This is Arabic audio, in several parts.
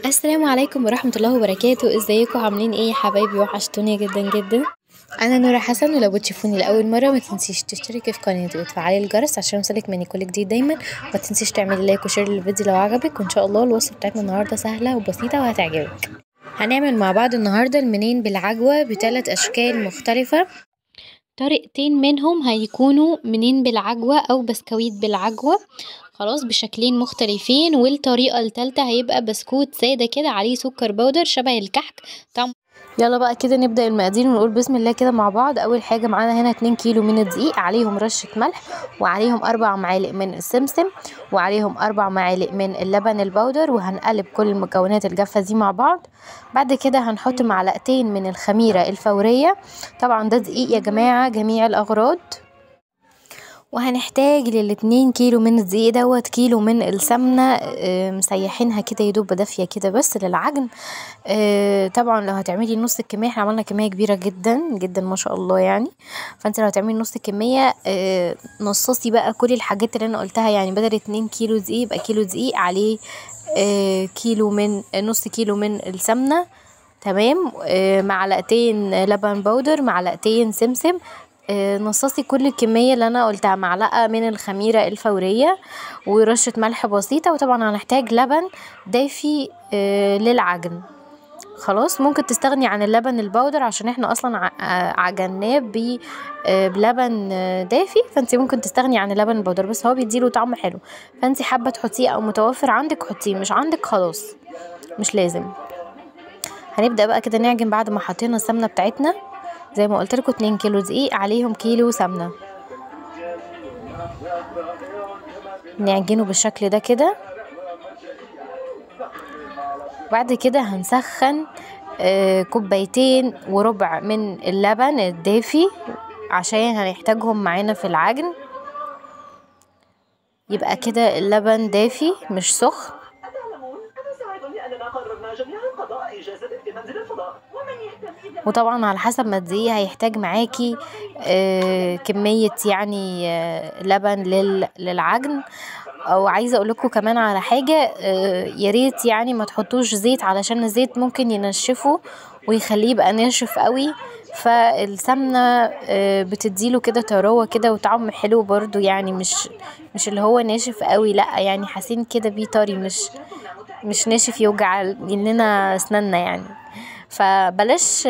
السلام عليكم ورحمة الله وبركاته. ازيكم عاملين ايه يا حبايبي؟ وحشتوني جدا جدا. انا نورة حسن، ولو بتشوفوني لاول مرة ما تنسيش تشتركي في قناتي وتفعلي الجرس عشان يوصلك مني كل جديد دايما. ما تنسيش تعملي لايك وشير للفيديو لو عجبك، وان شاء الله الوصفة بتاعتنا النهاردة سهلة وبسيطة وهتعجبك. هنعمل مع بعض النهاردة المنين بالعجوة ب3 اشكال مختلفة. طريقتين منهم هيكونوا منين بالعجوة او بسكويت بالعجوة، خلاص بشكلين مختلفين. والطريقة التالتة هيبقى بسكوت سادة كده عليه سكر بودر شبه الكحك طعم. يلا بقى كده نبدأ المقادير ونقول بسم الله كده مع بعض. اول حاجة معانا هنا 2 كيلو من الدقيق، عليهم رشة ملح، وعليهم 4 معالق من السمسم، وعليهم 4 معالق من اللبن البودر. وهنقلب كل المكونات الجافة دي مع بعض. بعد كده هنحط معلقتين من الخميرة الفورية، طبعا ده دقيق يا جماعة جميع الأغراض. وهنحتاج لل2 كيلو من الدقيق دوت كيلو من السمنة، مسيحينها كده يدوب دافية كده بس للعجن. طبعا لو هتعملي نص الكمية، احنا عملنا كمية كبيرة جدا جدا ما شاء الله يعني، فانت لو هتعملي نص الكمية نصصي بقى كل الحاجات اللي انا قلتها، يعني بدل 2 كيلو دقيق يبقى كيلو دقيق عليه كيلو من نص كيلو من السمنة، تمام. معلقتين لبن بودر، معلقتين سمسم، نصصي كل الكمية اللي انا قلتها، معلقة من الخميرة الفورية ورشة ملح بسيطة. وطبعا هنحتاج لبن دافي للعجن. خلاص ممكن تستغني عن اللبن البودر عشان احنا اصلا عجناه بلبن دافي، فانت ممكن تستغني عن اللبن البودر، بس هو بيديله طعم حلو، فانت حابة تحطيه او متوفر عندك حطيه، مش عندك خلاص مش لازم. هنبدأ بقى كده نعجن بعد ما حطينا السمنة بتاعتنا. زي ما قلت لكم 2 كيلو دقيق عليهم كيلو سمنة، نعجنه بالشكل ده كده. بعد كده هنسخن 2.5 كوباية من اللبن الدافي عشان هنحتاجهم معانا في العجن. يبقى كده اللبن دافي مش سخن. وطبعا على حسب ما الدقيق هيحتاج معاكي كمية يعني لبن للعجن. او عايزه اقول لكم كمان على حاجه، يا ريت يعني ما تحطوش زيت، علشان الزيت ممكن ينشفه ويخليه يبقى ناشف قوي، فالسمنه بتديله كده طراوه كده وطعم حلو برضو، يعني مش اللي هو ناشف قوي، لا يعني حاسين كده بيه طري، مش ناشف يوجع لنا اسناننا يعني. فبلاش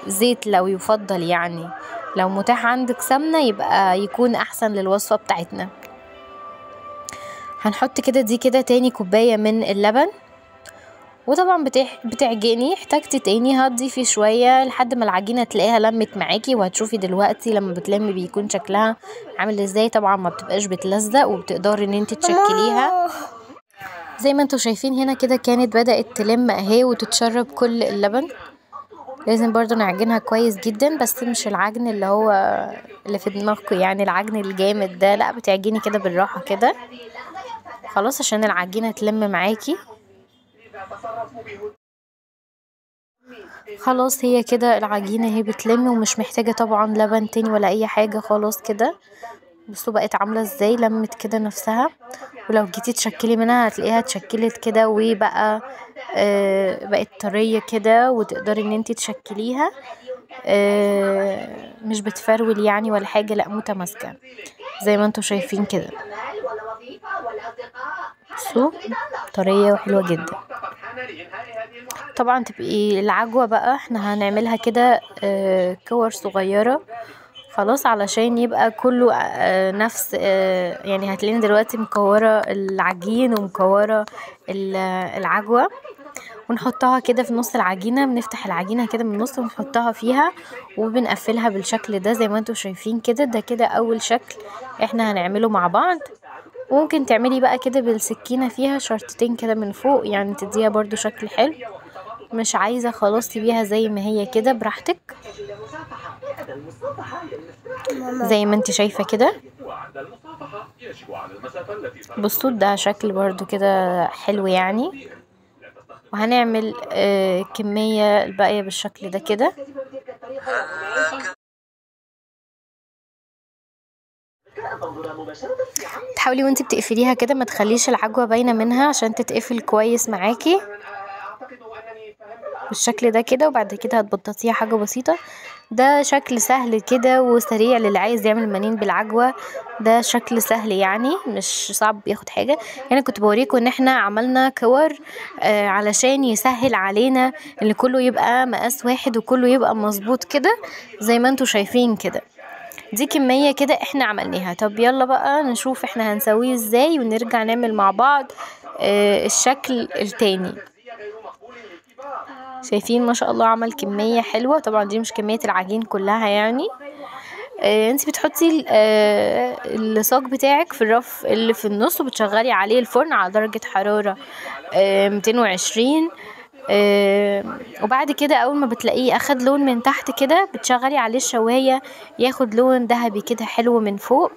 زيت لو يفضل، يعني لو متاح عندك سمنه يبقى يكون احسن للوصفه بتاعتنا. هنحط كده دي كده تاني كوباية من اللبن. وطبعا بتعجني، احتاجتي تاني هتضيفي شوية لحد ما العجينة تلاقيها لمت معاكي، وهتشوفي دلوقتي لما بتلم بيكون شكلها عامل ازاي. طبعا ما بتبقاش بتلزق، وبتقدري ان انت تشكليها زي ما انتوا شايفين هنا كده، كانت بدأت تلم اهي وتتشرب كل اللبن. لازم برضو نعجنها كويس جدا، بس مش العجن اللي هو اللي في دماغكم يعني العجن الجامد ده، لا بتعجني كده بالراحة كده خلاص عشان العجينة تلم معاكي. خلاص هي كده العجينة هي بتلم ومش محتاجة طبعا لبن تاني ولا اي حاجة، خلاص كده بصوا بقت عاملة ازاي، لمت كده نفسها. ولو جيتي تشكلي منها هتلاقيها اتشكلت كده، وبقى بقت طرية كده، وتقدري ان انتي تشكليها مش بتفرول يعني ولا حاجة، لا متماسكة زي ما انتوا شايفين كده. بصوا طرية وحلوة جدا. طبعا تبقي العجوة بقى احنا هنعملها كده كور صغيرة خلاص، علشان يبقى كله نفس يعني هتلاقيني دلوقتي مكورة العجين ومكورة العجوة، ونحطها كده في نص العجينة. بنفتح العجينة كده من النص ونحطها فيها وبنقفلها بالشكل ده زي ما انتوا شايفين كده. ده كده اول شكل احنا هنعمله مع بعض. وممكن تعملي بقى كده بالسكينة فيها شرطتين كده من فوق، يعني تديها برضو شكل حلو. مش عايزة خلاص تبيها زي ما هي كده براحتك زي ما انت شايفة كده. بصوا ده شكل برضو كده حلو يعني. وهنعمل كمية الباقية بالشكل ده كده. تحاولي وانت بتقفليها كده ما تخليش العجوة باينة منها عشان تتقفل كويس معاكي. بالشكل ده كده، وبعد كده هتبططيها حاجة بسيطة. ده شكل سهل كده وسريع للي عايز يعمل منين بالعجوة، ده شكل سهل يعني مش صعب بياخد حاجة. يعني كنت بوريكم ان احنا عملنا كور علشان يسهل علينا ان كله يبقى مقاس واحد وكله يبقى مظبوط كده زي ما انتوا شايفين كده. دي كمية كده احنا عملناها. طب يلا بقى نشوف احنا هنسويه ازاي ونرجع نعمل مع بعض الشكل التاني. شايفين ما شاء الله عمل كمية حلوة. طبعا دي مش كمية العجين كلها يعني. انت بتحطي الصاج بتاعك في الرف اللي في النص وبتشغلي عليه الفرن على درجة حرارة 220. وبعد كده اول ما بتلاقيه اخد لون من تحت كده بتشغلي عليه الشواية ياخد لون ذهبي كده حلو من فوق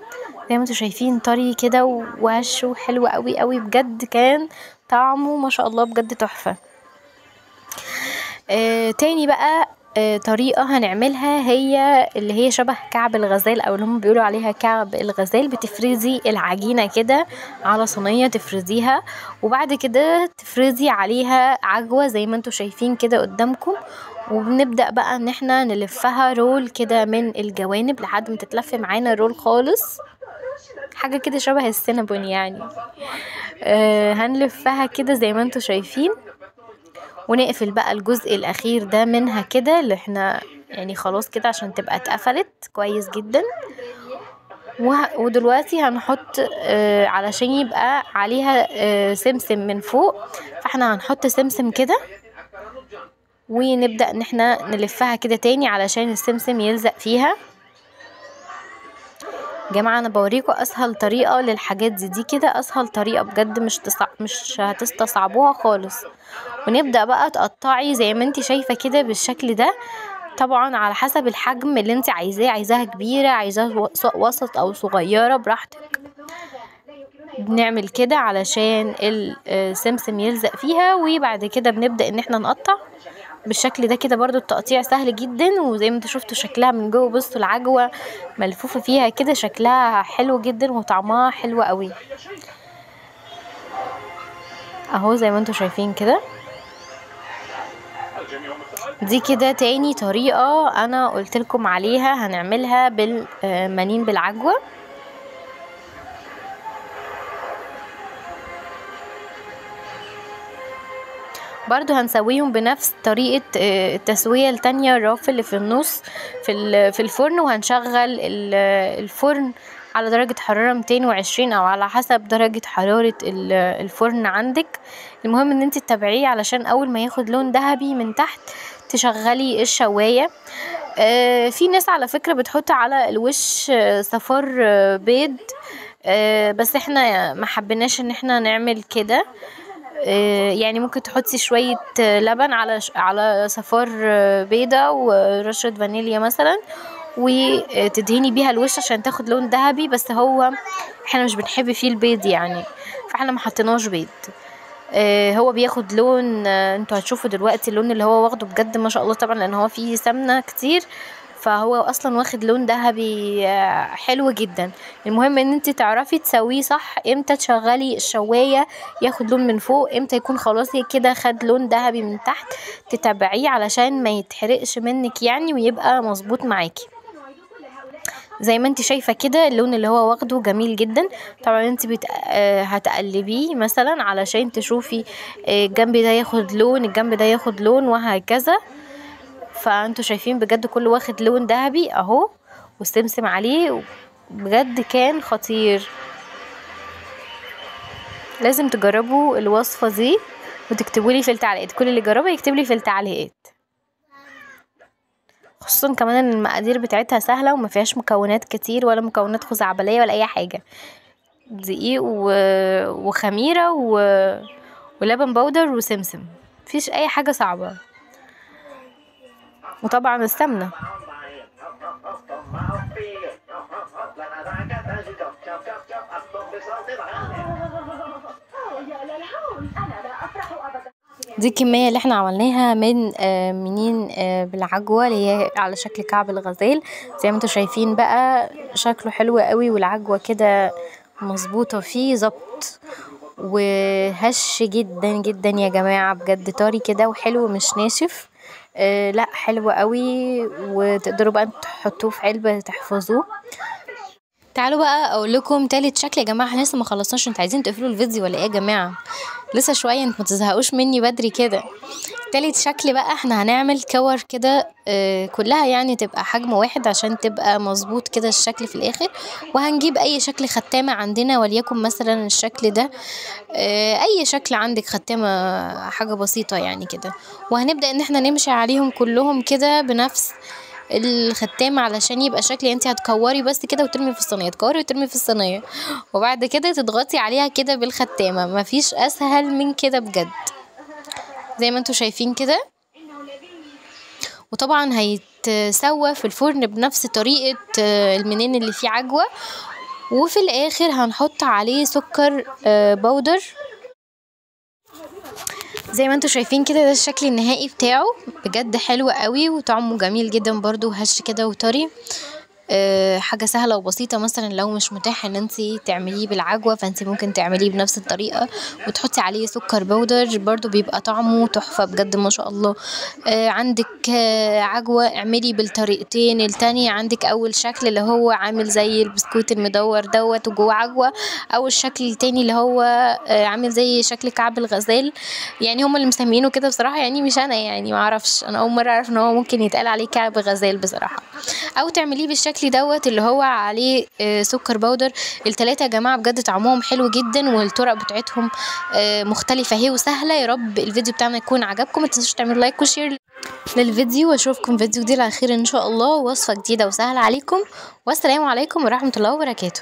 زي ما انتوا شايفين، طري كده ووشه حلو قوي قوي بجد. كان طعمه ما شاء الله بجد تحفة. تاني بقى طريقة هنعملها هي اللي هي شبه كعب الغزال او اللي هم بيقولوا عليها كعب الغزال. بتفرزي العجينة كده على صينية تفرزيها، وبعد كده تفرزي عليها عجوة زي ما انتوا شايفين كده قدامكم، وبنبدأ بقى ان احنا نلفها رول كده من الجوانب لحد ما تتلف معانا رول خالص، حاجة كده شبه السينابون يعني. هنلفها كده زي ما انتوا شايفين، ونقفل بقى الجزء الاخير ده منها كده اللي احنا يعني خلاص كده عشان تبقى اتقفلت كويس جدا. ودلوقتي هنحط علشان يبقى عليها سمسم من فوق، فاحنا هنحط سمسم كده ونبدأ ان احنا نلفها كده تاني علشان السمسم يلزق فيها. جماعة انا بوريكم اسهل طريقة للحاجات دي كده اسهل طريقة بجد، مش هتستصعبوها خالص. ونبدأ بقى تقطعي زي ما انت شايفة كده بالشكل ده، طبعا على حسب الحجم اللي انت عايزاها كبيرة عايزاها وسط او صغيرة براحتك. بنعمل كده علشان السمسم يلزق فيها، وبعد كده بنبدأ ان احنا نقطع بالشكل ده كده. برضو التقطيع سهل جدا، وزي ما انتوا شفتوا شكلها من جوه، بصوا العجوة ملفوفة فيها كده شكلها حلو جدا وطعمها حلو قوي اهو زي ما انتوا شايفين كده. دي كده تاني طريقة انا قلتلكم عليها هنعملها بالمنين بالعجوة. برضو هنسويهم بنفس طريقة التسوية التانية، الرف اللي في النص في الفرن، وهنشغل الفرن على درجة حرارة 220 او على حسب درجة حرارة الفرن عندك. المهم ان انت تتابعيه علشان اول ما ياخد لون ذهبي من تحت تشغلي الشواية. في ناس على فكرة بتحط على الوش صفار بيض، بس احنا ما حبيناش ان احنا نعمل كده. يعني ممكن تحطي شوية لبن على صفار بيضة ورشة فانيليا مثلا وتدهني بيها الوش عشان تاخد لون ذهبي، بس هو احنا مش بنحب فيه البيض يعني، فاحنا ما حطيناش بيض. هو بياخد لون انتوا هتشوفوا دلوقتي اللون اللي هو واخده بجد ما شاء الله، طبعا لان هو فيه سمنة كتير فهو اصلا واخد لون ذهبي حلو جدا. المهم ان انت تعرفي تسويه صح، امتى تشغلي الشواية ياخد لون من فوق، امتى يكون خلاص كده خد لون ذهبي من تحت، تتابعيه علشان ما يتحرقش منك يعني ويبقى مظبوط معاكي. زي ما انت شايفة كده اللون اللي هو واخده جميل جدا. طبعا انت هتقلبيه مثلا علشان تشوفي الجنب ده ياخد لون الجنب ده ياخد لون وهكذا. فانتوا شايفين بجد كله واخد لون ذهبي اهو، والسمسم عليه بجد كان خطير. لازم تجربوا الوصفة دي وتكتبولي في التعليقات، كل اللي جربها يكتبلي في التعليقات، خصوصا كمان ان المقادير بتاعتها سهلة وما فيهاش مكونات كتير ولا مكونات خزعبلية ولا اي حاجة. دقيق وخميرة ولبن بودر وسمسم، مفيش اي حاجة صعبة، وطبعا السمنة. دي الكمية اللي احنا عملناها من منين بالعجوة اللي هي على شكل كعب الغزال. زي ما انتوا شايفين بقى شكله حلو قوي، والعجوة كده مظبوطة فيه ظبط. وهش جدا جدا يا جماعة بجد، طري كده وحلو مش ناشف. لا حلو قوي، وتقدروا بقى تحطوه في علبة تحفظوه. تعالوا بقى اقول لكم تالت شكل يا جماعه، احنا لسه ما خلصناش، انتوا عايزين تقفلوا الفيديو ولا ايه يا جماعه؟ لسه شويه، انتوا ما تزهقوش مني بدري كده. تالت شكل بقى احنا هنعمل كور كده كلها يعني تبقى حجم واحد عشان تبقى مظبوط كده الشكل في الاخر. وهنجيب اي شكل ختامه عندنا، وليكن مثلا الشكل ده، اي شكل عندك ختامه، حاجه بسيطه يعني كده. وهنبدا ان احنا نمشي عليهم كلهم كده بنفس الختامة علشان يبقى شكل. انت هتكوري بس كده وترمي في الصينية، تكوري وترمي في الصينية، وبعد كده تضغطي عليها كده بالختامة. مفيش اسهل من كده بجد، زي ما انتوا شايفين كده. وطبعا هيتسوى في الفرن بنفس طريقة المنين اللي فيه عجوة. وفي الاخر هنحط عليه سكر بودر زي ما انتوا شايفين كده. ده الشكل النهائي بتاعه، بجد حلو قوي وطعمه جميل جدا برضو، هش كده وطري. حاجة سهلة وبسيطة. مثلا لو مش متاح ان انتي تعمليه بالعجوة، فانتي ممكن تعمليه بنفس الطريقة وتحطي عليه سكر بودر، برضو بيبقى طعمه تحفة بجد ما شاء الله. عندك عجوة، اعملي بالطريقتين. التانية عندك اول شكل اللي هو عامل زي البسكوت المدور دوت وجوه عجوة، او الشكل التاني اللي هو عامل زي شكل كعب الغزال. يعني هما اللي مسمينه كده بصراحة، يعني مش انا، يعني معرفش، انا اول مرة اعرف ان هو ممكن يتقال عليه كعب غزال بصراحة. او تعمليه بالشكل دوت اللي هو عليه سكر بودر. التلاتة يا جماعة بجد طعمهم حلو جدا، والطرق بتاعتهم مختلفة اهي وسهلة. يا رب الفيديو بتاعنا يكون عجبكم، ما تنسوش تعملوا لايك وشير للفيديو، واشوفكم فيديو جديد على خير ان شاء الله، وصفة جديدة وسهلة عليكم. والسلام عليكم ورحمة الله وبركاته.